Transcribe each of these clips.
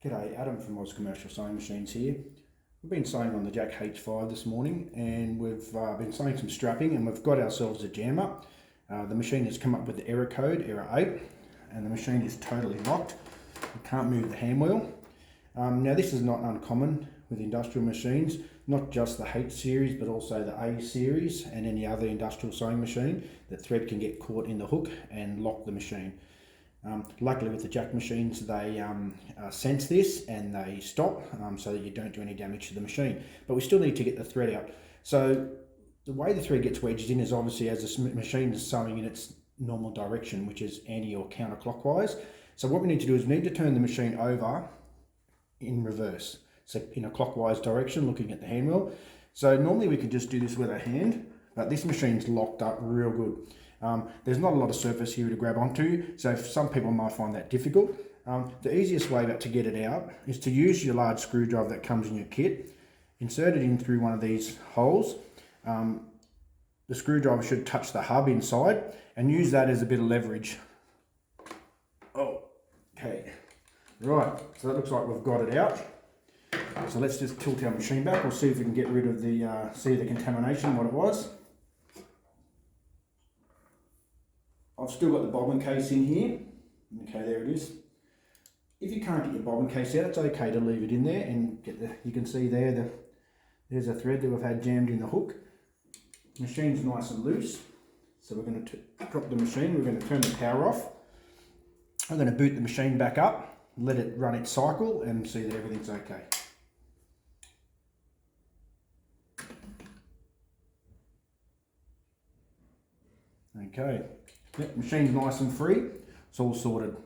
G'day, Adam from Oz Commercial Sewing Machines here. We've been sewing on the Jack H5 this morning, and we've been sewing some strapping, and we've got ourselves a jam up. The machine has come up with the error code, error 8, and the machine is totally locked. We can't move the hand wheel. Now this is not uncommon with industrial machines, not just the H series but also the A series and any other industrial sewing machine. The thread can get caught in the hook and lock the machine. Luckily with the Jack machines they sense this and they stop so that you don't do any damage to the machine. But we still need to get the thread out. So the way the thread gets wedged in is obviously as the machine is sewing in its normal direction, which is anti or counterclockwise. So what we need to do is we need to turn the machine over in reverse, so in a clockwise direction looking at the hand wheel. So normally we could just do this with our hand, but this machine's locked up real good. There's not a lot of surface here to grab onto, so some people might find that difficult. The easiest way to get it out is to use your large screwdriver that comes in your kit, insert it in through one of these holes. The screwdriver should touch the hub inside and use that as a bit of leverage. Okay, right, so that looks like we've got it out. So let's just tilt our machine back. We'll see if we can get rid of the contamination, what it was. I've still got the bobbin case in here. Okay, there it is. If you can't get your bobbin case out, it's okay to leave it in there and get you can see there's a thread that we've had jammed in the hook. The machine's nice and loose. So we're going to drop the machine, we're going to turn the power off. I'm going to boot the machine back up, let it run its cycle and see that everything's okay. Okay. Yep, machine's nice and free. It's all sorted.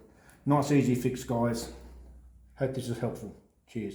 Nice easy fix, guys. Hope this is helpful. Cheers.